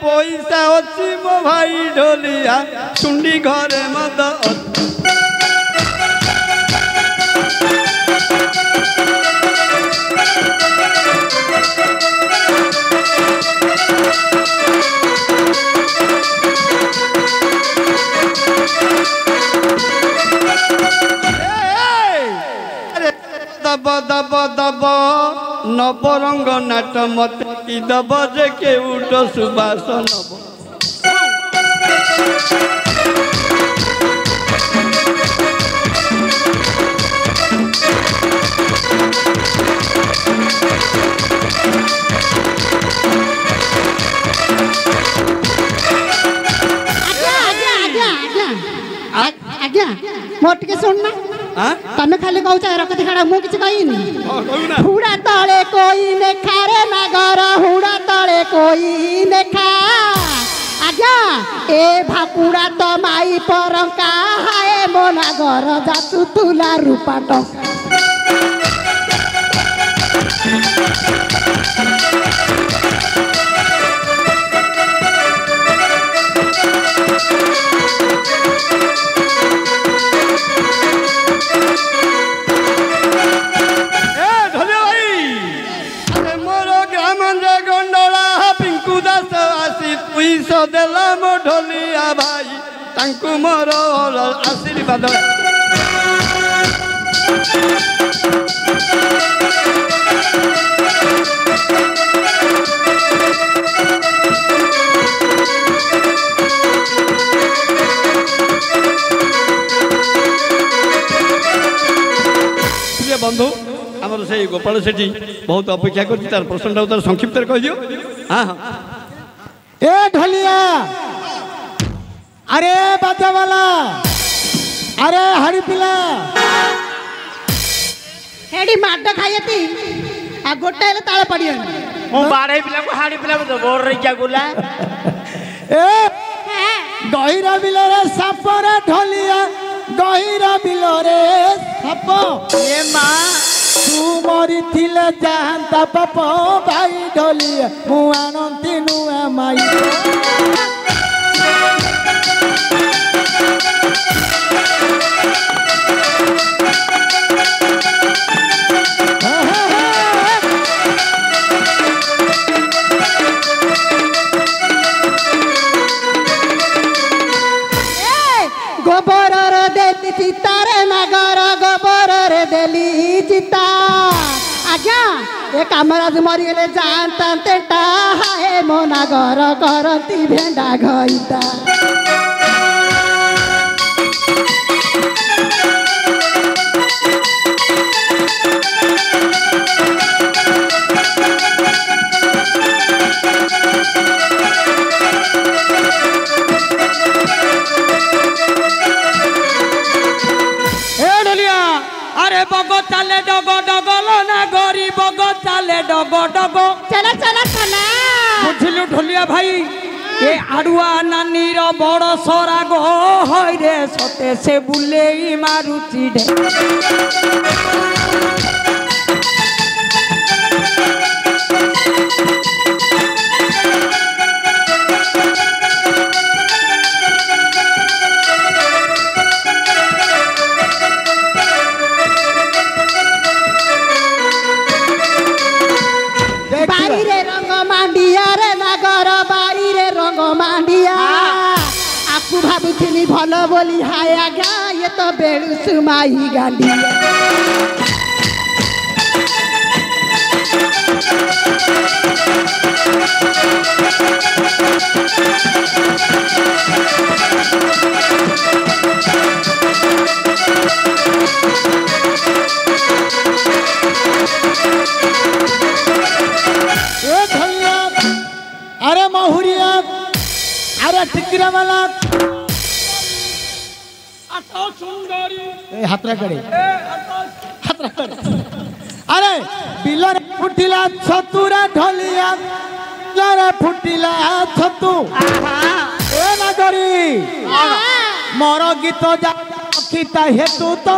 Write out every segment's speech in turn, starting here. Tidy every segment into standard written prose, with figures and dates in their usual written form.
पैसा अच्छी मो भाई ढोलिया सुंडी घरे मद दब दब दब नवरंग नाट मत की दब जे के उठ सुबास नब आज्ञा मोट के सुनना तमें खाली कहू चाहे रखती खड़ा मु किसी कहीनी हुड़ा तले कोई ने खारे नगर हुड़ा तले कोई ने खा आज्ञा ए भाकुड़ा तो माई परंका हाय मो नगर जातु तुला रूपाट देला मो ढोलिया भाई तांकु मोर आशीर्वाद प्रिय बंधु आमर से गोपाल सेठी बहुत अपेक्षा कर तार प्रश्न उत्तर संक्षिप्त कह दियो। हाँ हाँ ए ढोलिया अरे बाजा वाला अरे हरी पिला हेडी माड खायती आ गोटे ले ताळे पडियो मु बाड़े पिला को हाड़ी पिला तो बोर रही क्या गुला ए गहिरा बिल रे साप रे ढोलिया गहिरा बिल रे साप ये मां तू मरी थिले जानता पाप भाई ढोलिया मु आनंदी नुआ माई गोबर रे देली चिता रे नगर गोबर रे देली चिता आज्ञा ए कामराज मरी गले जानता तेटा हाय मो नगर करती भेंडा घईता अरे बगो चले डगो डगलो ना गरी बगो चले डगो डगो चला चला चला बुझलु ढोलिया भाई ए आडुआ नानी रो बड़ सरा गो होय रे सते से बुलेई मारुची ढे आपको भाभी भल बोली हाय आज्ञा ये तो बेड़ू सुमाई गांडी अरे महुरिया अरे टिकरा वाला हाथरा करे अरे बिलर फुटिला छतुरा ढोलिया बिलर फुटिला छतु ए नगरी मोर गीत जाता हेतु तो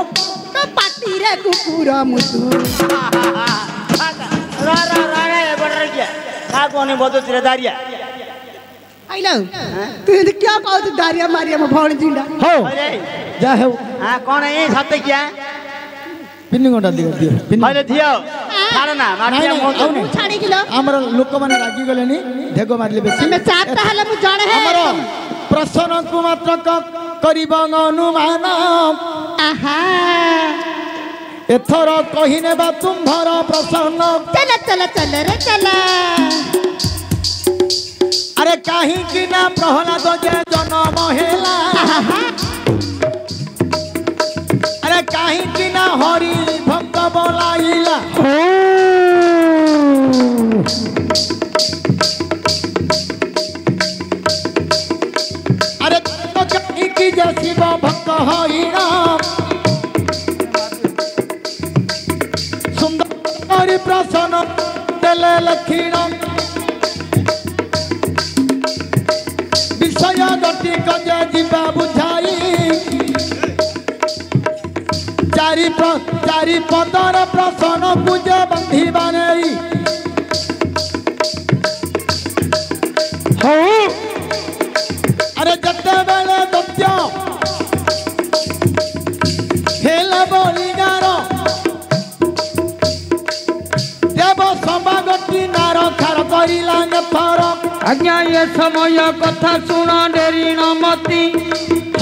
पाटी रे कुकुर मुतु रा रा रा रा बड़ रे क्या का कोने बहुत चिरदारिया आइलो तू क्या कहू तू दारिया मारिया मो भौणी जिंडा हो जा हो हां कौन है सत्य क्या पिन्नी गोटा दियो दियो अरे दियो छाड़ ना माटिया मो छाड़ी किलो हमर लोक माने रागी गलेनी ढेगो मारले बेसी हमें चारटा हले मु जणे है हमर प्रश्न को मात्र करिब अनुमान आहा एथर कहिने बा तुम्हारा प्रसन्न चल चल चल रे चल अरे काहे कि ना प्रहलाद जे जन्म हेला अरे काहे कि ना हरि भक्त बोलाइला अरे तो काहे कि जे शिव भक्त होइना सुंदर प्रसन्न तेले लखीण विषय गति कजे जीवा बुझाई चारि पदर प्रसन्न पूजे बंधिबा नहीं हो अरे जते बेले दत्य हेला बोलिगार देव सभागति नार खार करिला ने फरक आज्ञा ये समय कथा शुण डेरी नमती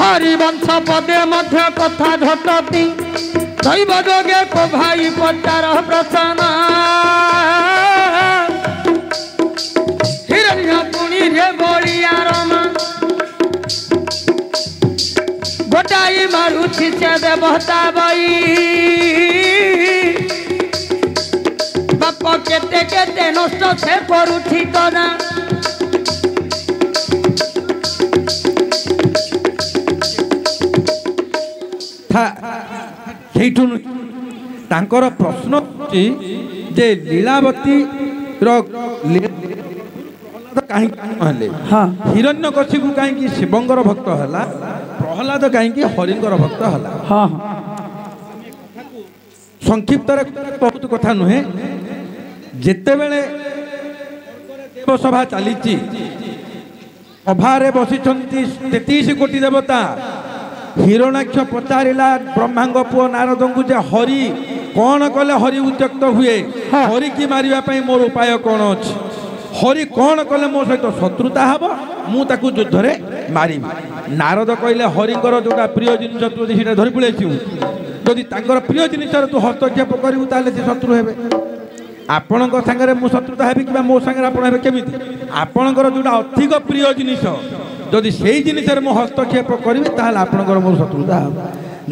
हरिवंश पदे मध्य कथा झटती दैव जोगे को भाई पचार प्रसन्न हिरण्य पुणी रे बोलिया रमा गोटाई मारुछि से देवता बई बाप केते केते नष्ट से करुछि तना तांकर प्रश्न जे लीलावती हिरण्यकशिपु कहीं शिवंगर भक्त है प्रहलाद कहीं हरिंगर भक्त है संक्षिप्त बहुत कथा नुहे जिते बेले देवसभा चली सभारे बसी 33 कोटी देवता हिरण्याक्ष पचारिला ब्रह्मांग पुओ नारद को जे हरि कौन कले हरि उत्यक्त हुए हरि की मारिबा पई मोर उपाय कौन अछि हरि कौन कले मो सहित शत्रुता हबो मु ताकू युद्ध रे मारिबी नारद कहले हरिंकर जोटा प्रिय जिनिस तू सीटा धरि पळेछि जदि तांकर प्रिय जिनिस तू हस्तक्षेप करिवु ताले से शत्रु हेबे आपणक संगे मु शत्रुता हेबी कि मो संगे आपण हेबे केमिति आपणकर जोटा अधिक प्रिय जिनिस जदि से जिनिस मु हस्तक्षेप करी ताल आपणकर मोर शत्रुता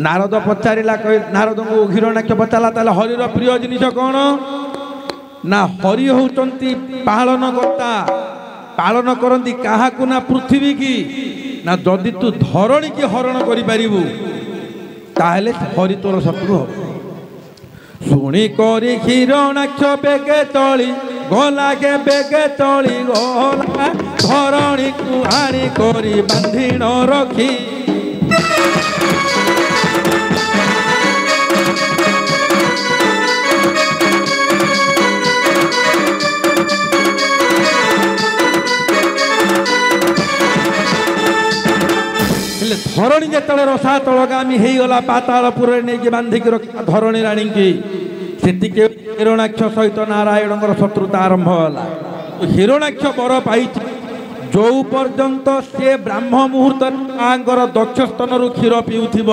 नारद पचारिला नारद को हिरण्याक्ष पचारा ताले हरिर प्रिय जिनिस कौन ना हरि होउचंती पालनकर्ता पालन करती क्या ना पृथ्वी की ना जदि तू धरणी की हरण करि परिबु ताहले हरि तोर शत्रु हो शुणी करी हिरण्याक्ष बेगे चली गला के बेगे चली गला धरणी को आनी करी बांधी न रखी धरणी जो रसा तलगामी हो गला पातालपुर नहीं बांधिक रखा धरणी राणी की हिरण्याक्ष सहित नारायण शत्रुता आरंभ है हिरण्याक्ष बर पाई जो पर्यंत से ब्राह्म मुहूर्त माँगर दक्ष स्तन क्षीर पीउथिब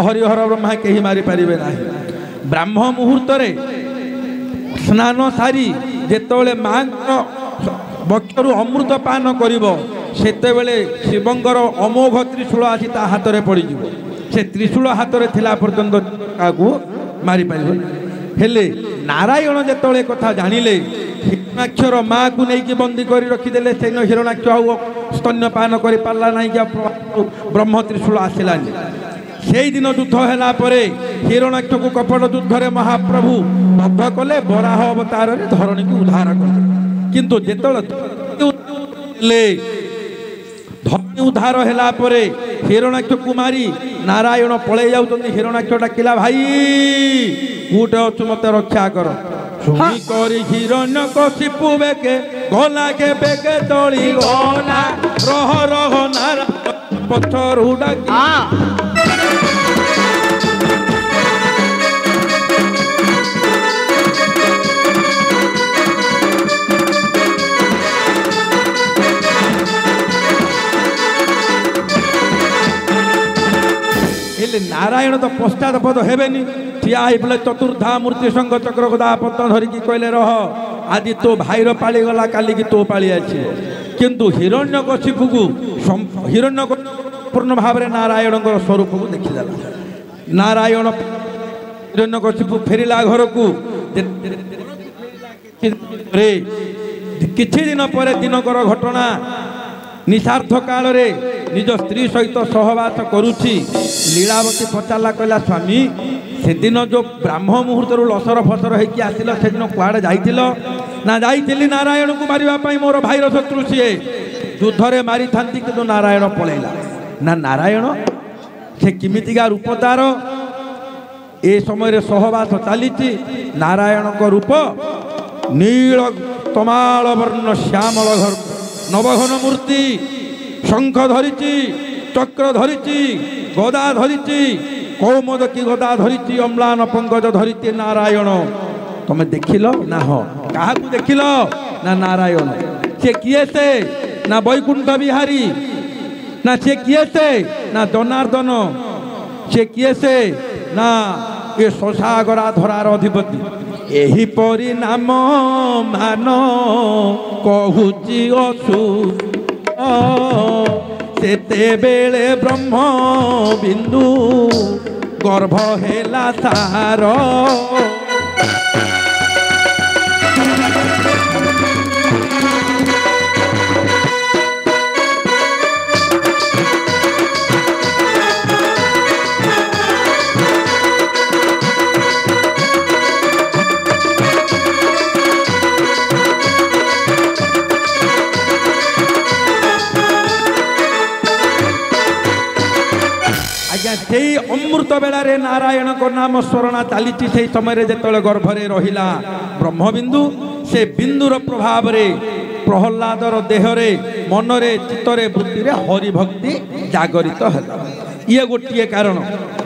हरिहर ब्रह्मा कहीं मारी पारे ना ब्राह्म मुहूर्त स्नान सारी जिते माँ बक्षर अमृत पान करिब सेतेबेले शिवंगर अमोघ त्रिशूल आसी ता हाथ में पड़ से त्रिशूल हाथ में थिला पर्यंत काकू मारी पार हेले नारायण जेतले कथा जानिले हिरण्याक्षर माँ को लेकिन बंदी कर रखीदे से हिरण्याक्ष स्तन्यपान कर पारा ना ब्रह्म त्रिशूल आसलानी से दिन युद्ध है हिरण्याक्ष को कपट युद्ध में महाप्रभु बद्ध कले बराह अवतार धरणी को उद्धार कले किंतु जेतले धरणी उद्धार है हिरण्याक्ष कुमारी नारायण पलि जाऊँ हिरण्याक्ष डाकिला भाई कूटे अच्छु मत रक्षा कर शुणी करी हिरण्यकशिपु बेके ଗଲା କେବେ ତଳି ଗଲା ରହ ରହ ନାରା ପଥରୁ ଡାକି नारायण तो पश्चात पद हेबेनी ठिया होइले चतुर्धा मूर्ति संग चक्र गदा पद्म धरिकी कहले रह आदि तो भाईर पाली गला काली की तो पाली अछि किंतु हिरण्यकशिपु को पूर्ण भाव रे नारायण स्वरूप को देखिदेला नारायण हिरण्यकशिपु फेरिला घर को रे किछि दिन पर दिनकर घटना निशार्थ काल रे निज स्त्री सहित सहवास करुछि लीलावती पचारा कहला स्वामी से दिन जो ब्राह्म मुहूर्त लसर फसर होइकी आसिल से दिन कुआड़े जाइतिल ना जाइतिली नारायण को मारिबा पई मोर भाईर शत्रु सीए युद्धरे मारी थांती किंतु नारायण पळेला ना नारायण से किमितिका रूप तार ए समय सहवास चलीछि नारायण को रूप नील तमाल वर्ण श्यामल घर नवघन मूर्ति शंख धरिची चक्र धरिची गदा धरिची कौमदकी गदा धरिची अम्लान पंकज धरिती नारायण तुम्हें देखिल ना हो क्या देखिल ना नारायण से किए से ना वैकुंठ बिहारी ना से किए से ना जनार्दन से किए से ना ये शशागरा धरार अधिपति एही परी नाम मान कहूची असु सेते बेले ब्रह्म बिंदु गर्भ हेला सार अमृत बेलारे नारायण को नाम स्मरण चली से समय जो गर्भरे रहिला ब्रह्मबिंदु से बिंदुर प्रभाव रे प्रहलादर देहरे मनरे चित्तरे वृत्ति हरिभक्ति जागरित है ये गोटे कारण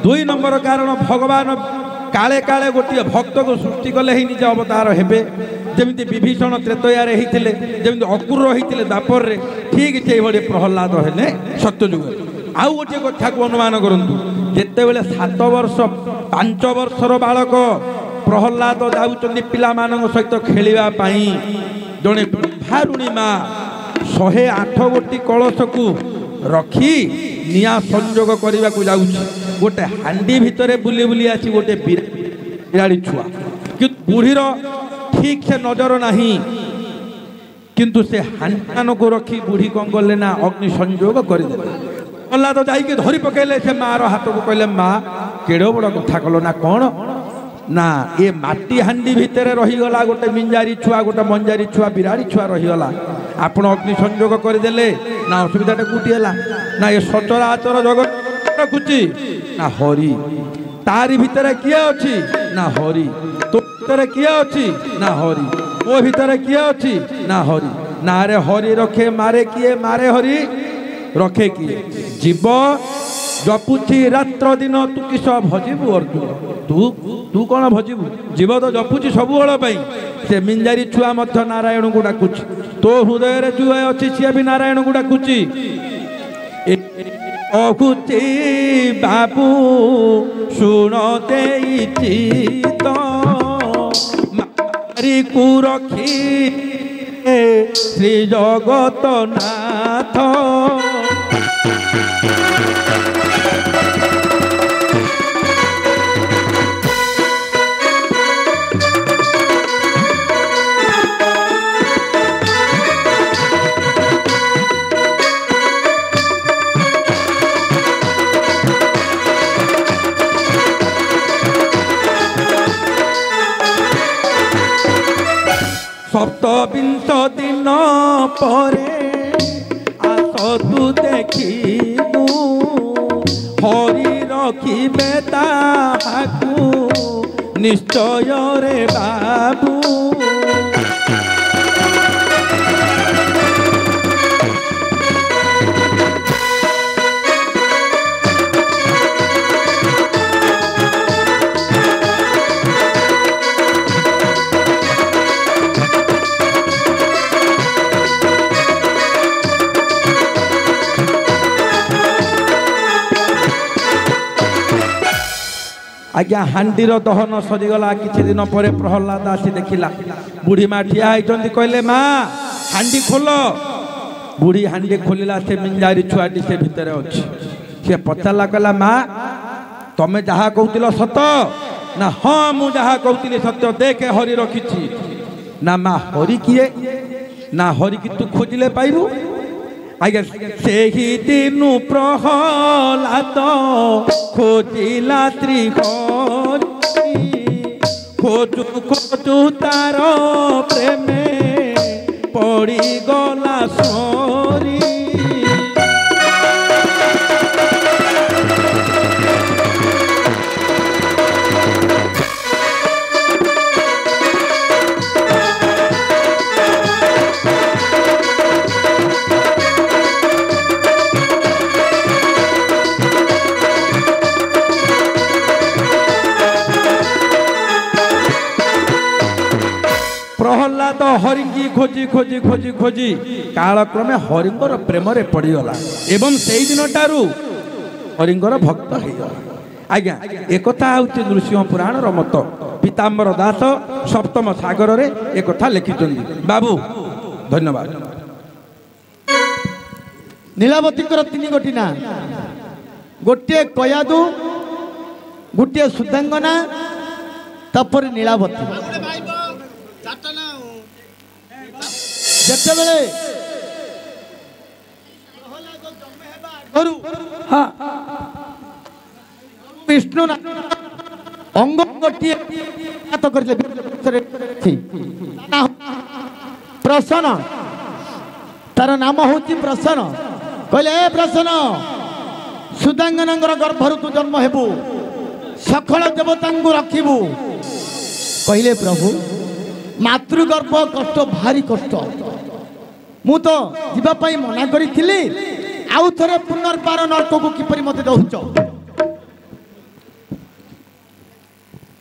दुई नंबर कारण भगवान काले काले गोटे भक्त को सृष्टि कले ही निज अवतार हेबे जमी विभीषण त्रेतयारे होते जमी अक्रूर होते द्वापर रे ठीक से प्रहलाद हेले सत्ययुग आउ गोटे कथा को अनुमान करंतु जेते बेले 7 वर्ष 5 वर्षर बालक प्रहलाद जाउचंदी पिला मानक सहित खेलिबा पई जणे भारुणी माँ 108 गोटी कलश को रखी निया संजोग करने को जाउछि गोटे हांडी भितरे बुली बुली आसी गोटे बिराड़ी छुआ कि बुढ़ीर ठीक से नजर नहीं किंतु से हांडी को रखी बुढ़ी कौन कले ना अग्नि संजोग करदे कला तो जाइए धरी पकेले से माँ हाथ को कहले माँ केड़ो बड़ कथा कल ना कौन ना ये माटी हांडी भितर रहीगला गोटे मिंजारी छुआ गोटे मंजारी छुआ बिराड़ी छुआ रहीगला आपण अग्नि संजोग करदेले ना असुविधाटा कोटी है ना ये सचराचर जगत रखुची ना हरि तारी भितर किए अच्छी ना हरि तो भितर किए अच्छी ना हरि मो भितर किए अच्छी ना हरि ना रे हरि रखे मारे किए मारे हरि रखे किए जीव जपुची रात्र दिन तू किस भजिबू अर्जुन तू तू कौन भजिबू जीव तो जपुची सब बेल से मिंजारी छुआ मध्य नारायण को डाकुची तो हृदय रे जो अच्छी सी भी नारायण को डाकुची कहूची बाबू शुण देइछि तो मारी को रखी श्री जगत नाथ सप्तविंश दिन परे आस तू देखू हरि रखिबे ताहाकू निश्चय रे बाबू आज्ञा हांडीर दहन सरीगला किछि दिन पर प्रहलाद आसी देखिला बुढ़ी माँ ठिया होइचंती कहले माँ हांडी खोल बुढ़ी हांडी खोलिला से मिंजारी छुआटी से भितर अछि से पचारला कहला माँ तमे जहा कहतिलो सत ना हाँ मु जहा कहतिली सत्य देखे हरि रखिछि ना माँ हरि किए ना हरि की तू खोजिले पाइबू आज्ञा सेही दिनु प्रहलाद खोजिला त्रिहरि खोजु खोजु तार प्रेमे पड़ी गला सरी प्रहलाद हरिंगी खोजी खोजी खोजी खोजी कालक्रमे हरिंगर प्रेम रे पड़ीगला एवं से दिन टारू हरिंगर भक्त हो आज्ञा एक नृसिंह पुराण मत पीताम्बर दास सप्तम सागर रे एक लिखिं बाबू धन्यवाद। नीलावतीकर तीन गोटी ना गोटे कयादू गोटे सुदांगना तापर नीलावती जेतेबेले विष्णु अंग गोटे प्रसन्न तार नाम हूँ प्रसन्न कहले ए प्रसन्न सुदांगनांगर गर्भरु तू जन्म हेबू सकल देवता रखिबू कहले प्रभु मातृगर्भ कष्ट भारी कष्ट मु तो जीवाई मना करी आउ थे पुनर्बार नर्क को किपरि मते दउच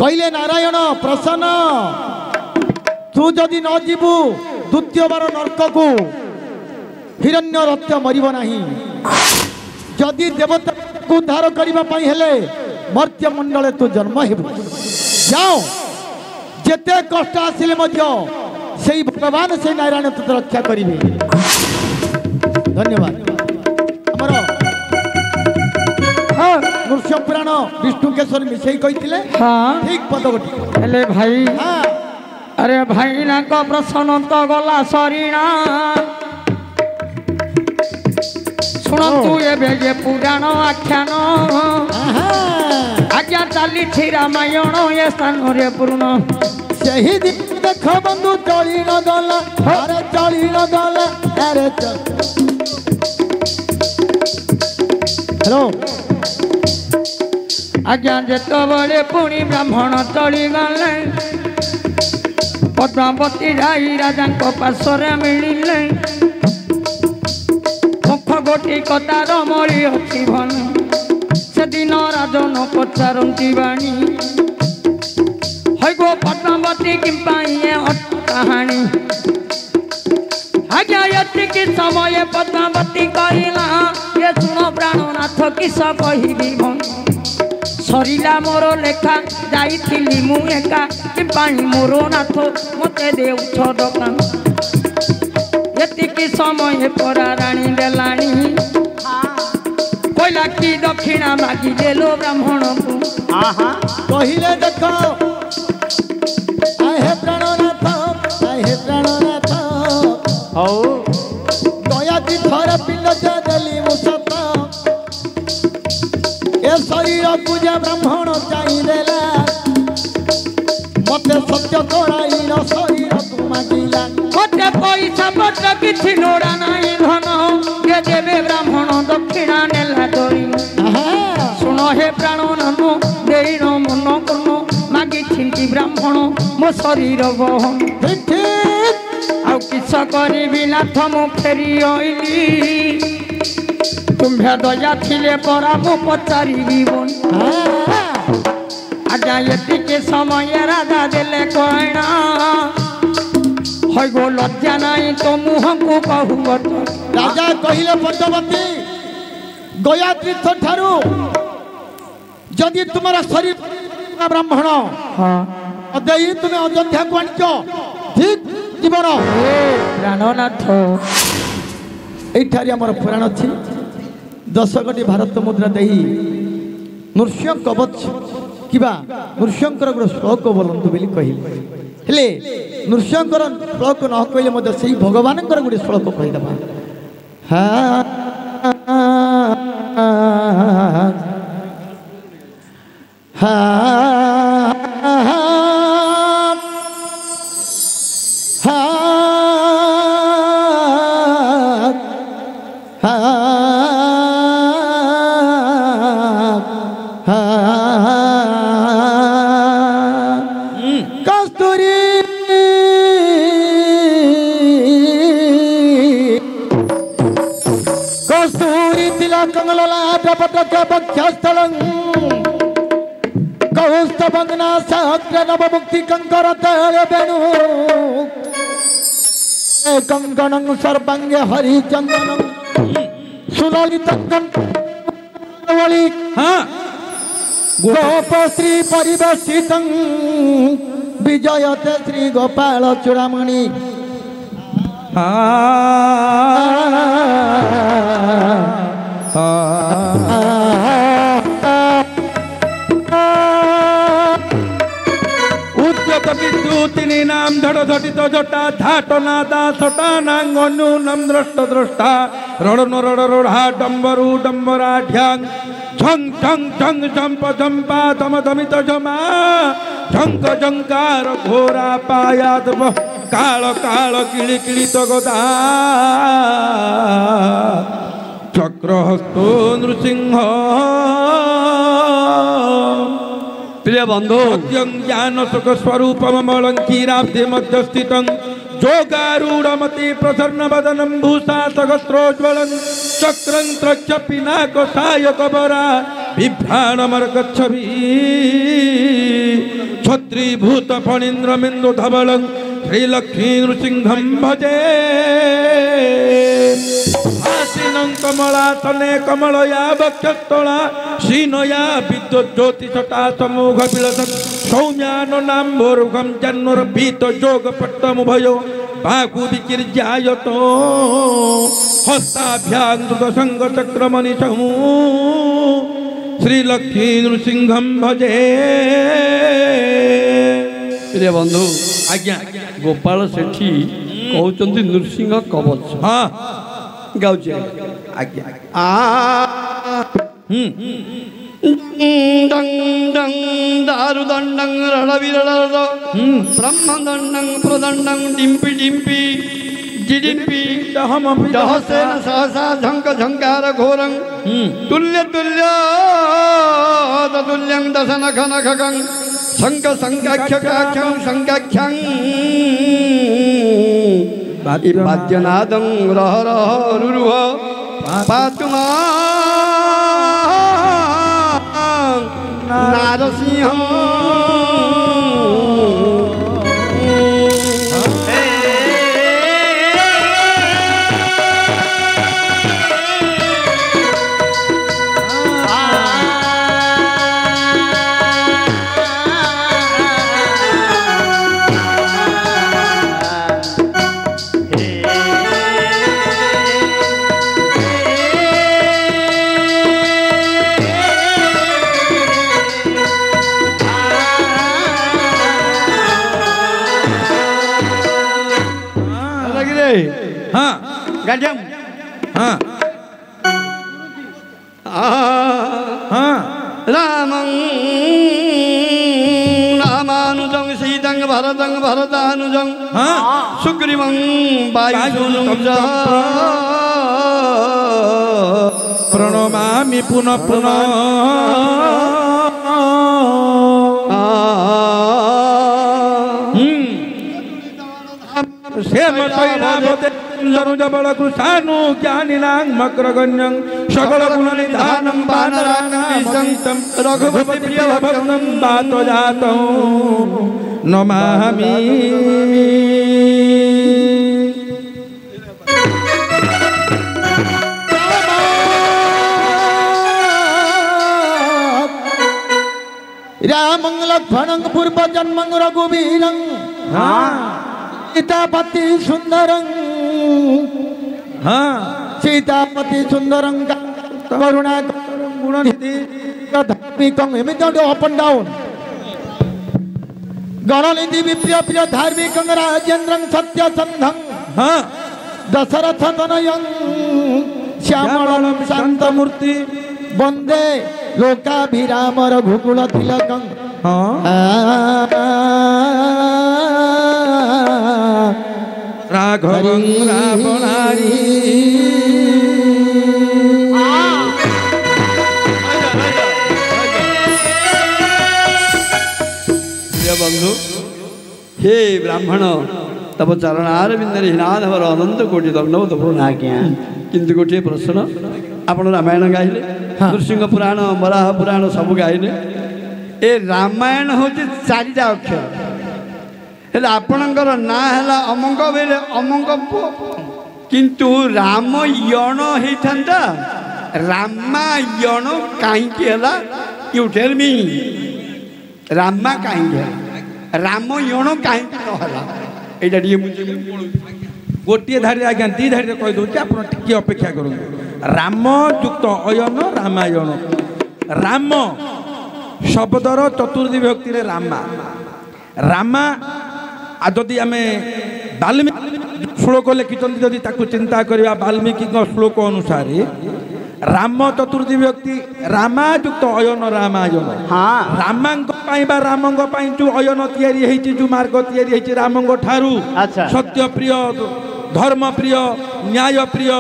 कहले नारायण प्रसन्न तू जदि न जीवु द्वितीय बार नर्क को हिरण्य रत्य मरिब नाही जदि देवता को उद्धार करने हेले मर्त्य मंडल तू जन्म हेबु जाओ जेते कष्ट आसिले से भगवान से नारायण तुझे रक्षा करेंगे। धन्यवाद। आमर हाँ नृसिंह पुराण विष्णु केशर मिसई कही हाँ ठीक पद गोटी हेले भाई हाँ अरे भाई ना को प्रसन्न तो गला सरीना शुणु ए पुराण आख्यान आज्ञा चली रामायण ये स्थान रे पूर्ण सही दिन देख बंधु चली न गला अरे चली न गला अरे हेलो आज्ञा जेत बड़े पुणी ब्राह्मण चली गले पद्मावती राई राजा पार्श्वे मिले मुख गोटी कतार मरी अच्छी भन से दिन राजन पचारती बाणी गो पद्मावती कहानी आज्ञा ये समय पद्मावती कहला ये शुण प्राणनाथ किस कहबी भन सरीला मोर लेखा जाइथिली मु एका मोर नाथ मते देउछ दकान ये समय परा राणी देलाणी कहला कि दक्षिणा मागी देलो ब्राह्मण को कहले देखो आहे प्राणनाथ हो दया दी थर पिंड देली मुसत ए शरीर पूजा ब्राह्मण चाहिदेला मते सत्य तोड़ाई न शरीर तू मागिला मते पैसा पत्र किछि लोड़ा नाही धन ये देवे ब्राह्मण दक्षिणा नेला तोरी सुन हे प्राणनाथ देई न मन कर्म मागी छिंती ब्राह्मण मो शरीर बहन आउ किस करी नाथ मु फेरी आइली तुम्हें दया थिले परा मु पचारि बन आजा ये समय राजा देले कहना है गो लज्जा नहीं तो मुह को कहू राजा कहले पद्मावती गया तीर्थ ठारू जदि तुम्हारा शरीर ବ୍ରାହ୍ମଣ ଦେଇ ତୁମେ ଅଯୋଧ୍ୟାକୁ ଆଣିଛ ଠିକ ଜୀବନ ପ୍ରାଣନାଥ এইঠারে আমার পুরাণ ଅଛି 10 কোটি ଭାରତ ମୁଦ୍ରା ଦେଇ ନୃସିଂହ କବଚ କିବା ନୃସିଂହଙ୍କର ଗୋଟେ ଶ୍ଲୋକ ବୋଲନ୍ତୁ ବୋଲି କହିଲେ ହେଲେ ନୃସିଂହଙ୍କର ଶ୍ଲୋକ ନ କହିଲେ ମଧ୍ୟ ସେଇ ଭଗବାନଙ୍କର ଗୋଟେ ଶ୍ଲୋକ କହିଦେବା मुक्ति कंकर बेणु कंकण सर्वांगे हरिचंदन सुललित गोप श्री परिवेशित विजयते श्री गोपाल चूड़ामणि विद्युतिनी नाम धड़ धटित जटा धाट नादा सटा नांगनु नम द्रष्ट द्रष्टा रड़न रड़ रोढ़ा डंबरू डंबरा ढ्यांग झंग झंग झंग झंप झंपा धम धमित झमा झंक झंकार घोरा पायाद काल काल किली किली तो गदा चक्रहस्तो नृसिंह प्रिय बंधु ज्ञान सुख स्वरूप मलंकीराब्धि मध्य स्थित जोगारूढ़मति प्रसन्न वदनम भूषा सहस्रोज्वलन चक्रंत्रक्ष पिनाक सायक बरा बिभ्राणमर्गच्छवि छत्रीभूत फणीन्द्रमिंदु धवलं श्रीलक्ष्मी नृसिंहं भजे कमलासने कमलया वक्षस्थला शीनया विद्युत ज्योतिषटा समूह विलसत् सौम्यान नाम्भोरुगं जन्नुर्भीत जोग पट्टमुभयो बाहु विकीर्यायतो हस्ताभ्यां दुर्गसंग चक्रमनिशहु श्रीलक्ष्मी नृसिंहं भजे। प्रिय बंधु आज्ञा गोपाल सेठी कहते नृसिंह कवच हाँ गाउचे आज्ञा डंग डंग दारु दंडं रणवीरर ब्रह्मदंडं प्रदंडं डिम्पी डिम्पी जिडिम्पी दहसेन सहसा झंक झंकार घोरं तुल्य तुल्य तुल्यं दशन खन खगं शंक शंकाख्यकाख्यं शंकाख्यं वाद्यनादं रह रह रुरुह पातु नारसिंहं गजम हाँ हाँ रामं रामानुजं सीतं भरतं भरतानुजं सुग्रीवं वायुसूनुं च प्रणमामि पुनः पुनः जबल कृषानु ज्ञानिनां मग्रगण्यं सकल गुण निधानं वानराणां रघुपति प्रिय भक्तं बातो जातं नमामि। रामं लक्ष्मणं पूर्व जन्मं रघुवीरं सीतापति सुंदरं सीतापति सुंदरं करुणा गुणनिधि धार्मिकं एमिति अप एंड डाउन गणनिधि विप्रिय प्रिय धार्मिकं राजेन्द्रं सत्यसंधं दशरथ तनयं श्यामलं शांतमूर्ति वंदे लोकाभिराम रघुकुल तिलकं राघवं रावणारी बंधु हे ब्राह्मण तब चरणारविंदरे हिनाधवर अनंत कोटि दंडवत आज्ञा किंतु गोटे प्रश्न आपण रामायण गाइले नृसिंह पुराण वराह पुराण सब गाइले ए रामायण हूँ चारिटा अक्षर हेल्ले आपणकर ना है अमंग बेले अमंग पुओ किंतु रामयण होता रामायण कहीं यू टेल मी रामा कहीं रामयण कहीं नहला गोटे धारी आज्ञा दी धारी कही दूसरी आप अपेक्षा करूँ राम युक्त अयन रामायण राम शब्दर चतुर्थी विभक्ति रामा रामा जदि आम वाल्मीकि श्लोक लिखिं जदि चिंता करवा वाल्मीकि श्लोक अनुसार राम चतुर्थी व्यक्ति रामायुक्त अयन रामायण रामांग जो अयन या जो मार्ग या रामंग ठारू सत्य प्रिय धर्म प्रिय न्याय प्रिय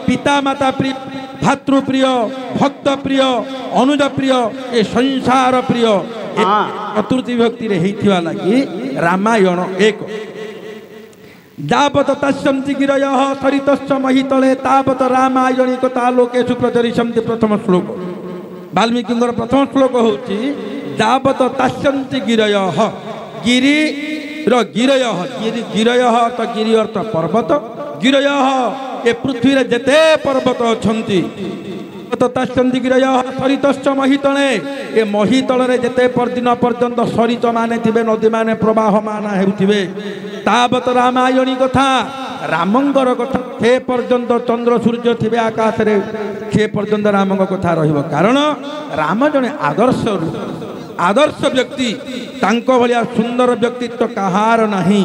पिता माता प्रिय भातृ प्रिय भक्त प्रिय अनुज प्रिय ए संसार प्रिय चतुर्थी व्यक्ति लगी रामायण एक दावत तस्यन्ति गिरयः सरितश्च महितले तावत रामायणिकता लोकेषु प्रचरिष्यन्ति प्रथम श्लोक वाल्मीकि प्रथम श्लोक होची दावत तस्यन्ति गिरयः गिरि गिरयः गिरयः तो गिरि अर्थ पर्वत गिरयः ए पृथ्वी रे जेते पर्वत अछन्ति तस्यन्ति गिरयः सरितश्च महितले ए महितले जेते दिन पर्यंत सरित माने थिबे नदी माने प्रवाहमान हेउथिबे तावत रामायणी कथा रामंगर कथा से पर्यंत चंद्र सूर्य थे आकाश रे से पर्यंत रामंग कथा रहिबो कारण राम जने आदर्श व्यक्ति तांको भलिया सुंदर व्यक्तित्व कहार नहीं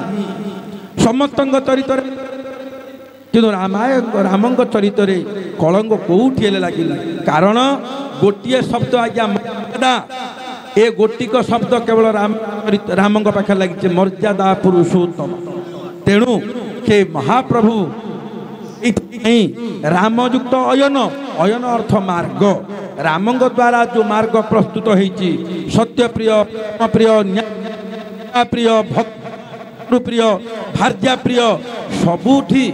समस्तंग चरित्र किंतु रामंग चरित्र कलंक कोठी लगे कारण गोटे शब्द आज्ञा ए गोटिक शब्द केवल रामंग पाखे लगी मर्यादा पुरुषोत्तम तेणु से महाप्रभु रामयुक्त अयन अयन अर्थ मार्ग रामंग द्वारा जो मार्ग प्रस्तुत होती सत्य प्रिय प्रिय न्याय प्रिय भक्त प्रिय भार्या प्रिय सबुठी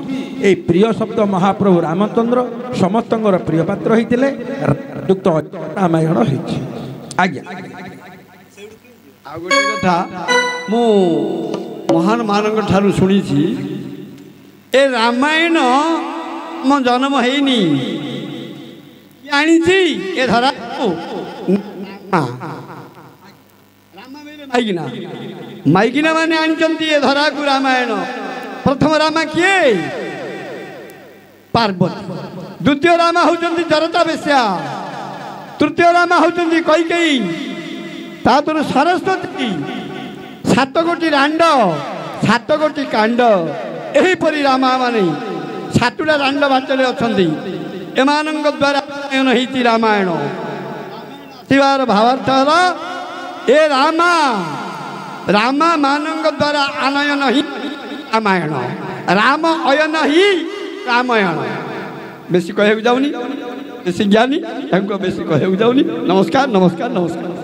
ए प्रिय शब्द महाप्रभु रामचंद्र समस्त प्रिय पात्र होते युक्त रामायण होती आज्ञा गोटे कथा मु महान मान ठारू शुणी ए रामायण मो जन्म हैनी आनी ए धरा माइकिना माइकिना माने आनी ए धरा को रामायण प्रथम रामा किए पार्वती द्वितीय रामा होचंती जरता बेश्या तृतीय रामा होचंती कैकेयी तातुर सरस्वती 7 कोटी रांड 7 कोटी कांड एहीपरी रामा माने 7टा रांड बाचरे अछंती एमानंग द्वारा रामायण होती रामायण शिवार भावार्थ हला ए रामा रामा मानंग द्वारा आनयन ही रामायण राम अयन ही रामायण बेसी कहू जाऊनी बेसी ज्ञानी बेसी कहू जाऊनी नमस्कार नमस्कार नमस्कार।